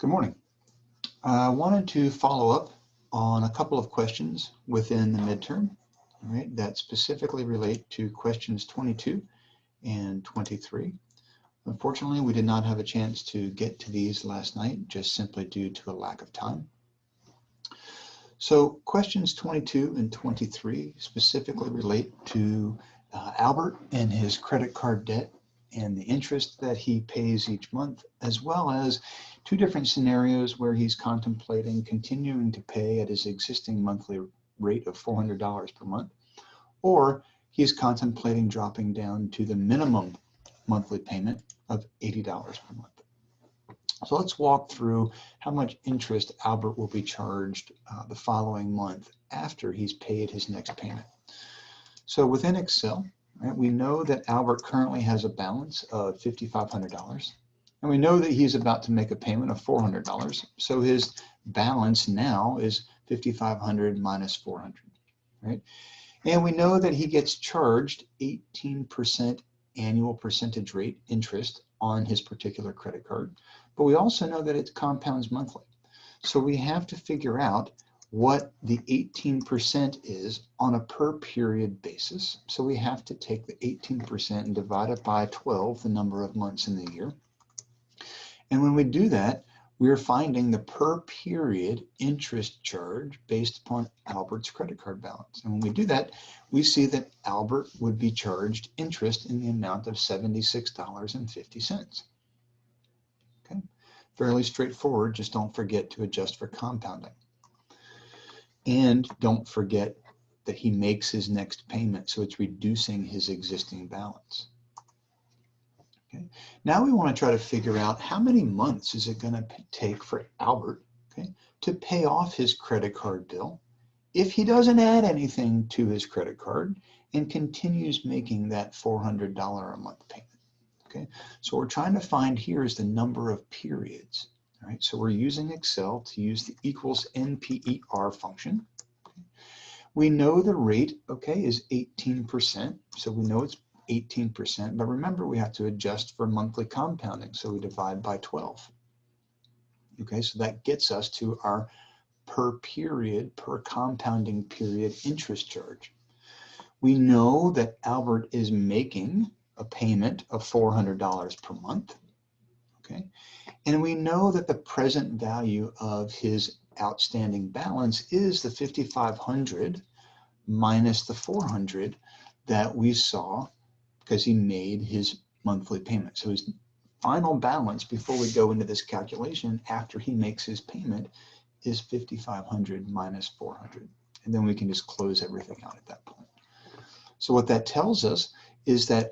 Good morning. I wanted to follow up on a couple of questions within the midterm, all right, that specifically relate to questions 22 and 23. Unfortunately, we did not have a chance to get to these last night, just simply due to a lack of time. So questions 22 and 23 specifically relate to Albert and his credit card debt and the interest that he pays each month, as well as two different scenarios where he's contemplating continuing to pay at his existing monthly rate of $400 per month, or he's contemplating dropping down to the minimum monthly payment of $80 per month. So let's walk through how much interest Albert will be charged the following month after he's paid his next payment. So within Excel, right, we know that Albert currently has a balance of $5,500, and we know that he's about to make a payment of $400. So his balance now is $5,500 minus $400, right? And we know that he gets charged 18% annual percentage rate interest on his particular credit card, but we also know that it compounds monthly. So we have to figure out what the 18% is on a per period basis. So we have to take the 18% and divide it by 12, the number of months in the year. And when we do that, we're finding the per period interest charge based upon Albert's credit card balance. And when we do that, we see that Albert would be charged interest in the amount of $76.50. Okay, fairly straightforward, just don't forget to adjust for compounding. And don't forget that he makes his next payment, so it's reducing his existing balance. Okay. Now we want to try to figure out how many months is it going to take for Albert, okay, to pay off his credit card bill if he doesn't add anything to his credit card and continues making that $400 a month payment. Okay, so what we're trying to find here is the number of periods. All right, so we're using Excel to use the equals NPER function. Okay. We know the rate, okay, is 18%, so we know it's 18%, but remember we have to adjust for monthly compounding, so we divide by 12. Okay, so that gets us to our per period, per compounding period interest charge. We know that Albert is making a payment of $400 per month, okay, and we know that the present value of his outstanding balance is the $5,500 minus the $400 that we saw because he made his monthly payment. So his final balance before we go into this calculation after he makes his payment is $5,500 minus $400. And then we can just close everything out at that point. So what that tells us is that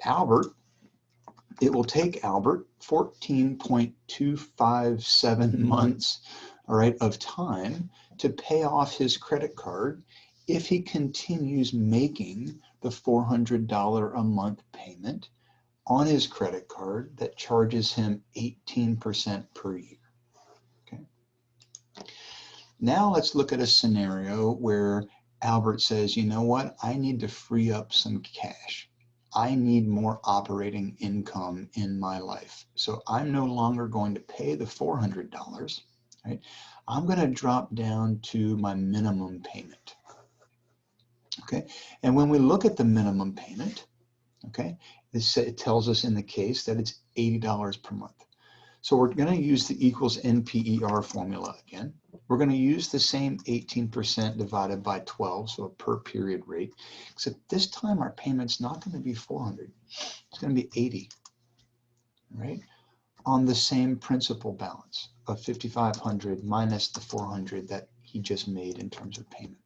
it will take Albert 14.257 months, all right, of time to pay off his credit card if he continues making the $400 a month payment on his credit card that charges him 18% per year. Okay. Now let's look at a scenario where Albert says, you know what, I need to free up some cash. I need more operating income in my life. So I'm no longer going to pay the $400, right? I'm going to drop down to my minimum payment. Okay, and when we look at the minimum payment, okay, it tells us in the case that it's $80 per month. So we're going to use the equals NPER formula again. We're going to use the same 18% divided by 12, so a per period rate, except this time our payment's not going to be $400. It's going to be $80, right, on the same principal balance of $5,500 minus the $400 that he just made in terms of payment.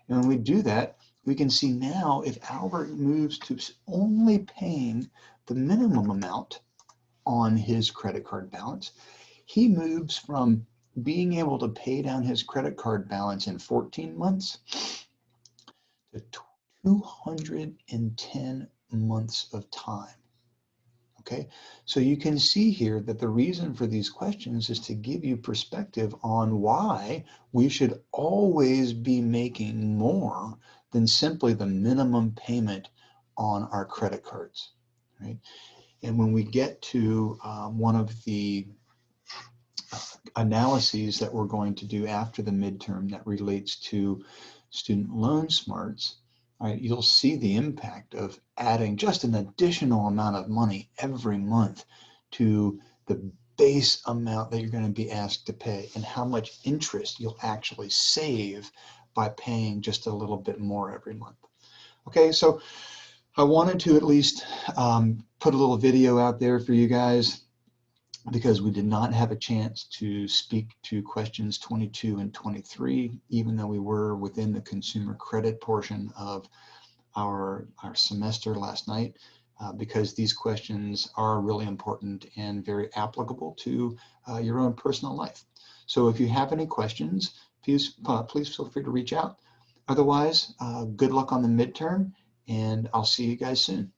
And when we do that, we can see now if Albert moves to only paying the minimum amount on his credit card balance, he moves from being able to pay down his credit card balance in 14 months to 210 months of time. Okay, so you can see here that the reason for these questions is to give you perspective on why we should always be making more than simply the minimum payment on our credit cards, right? And when we get to one of the analyses that we're going to do after the midterm that relates to student loan smarts, all right, you'll see the impact of adding just an additional amount of money every month to the base amount that you're going to be asked to pay, and how much interest you'll actually save by paying just a little bit more every month. Okay, so I wanted to at least put a little video out there for you guys, because we did not have a chance to speak to questions 22 and 23, even though we were within the consumer credit portion of our semester last night, because these questions are really important and very applicable to your own personal life. So if you have any questions, please feel free to reach out. Otherwise, good luck on the midterm, and I'll see you guys soon.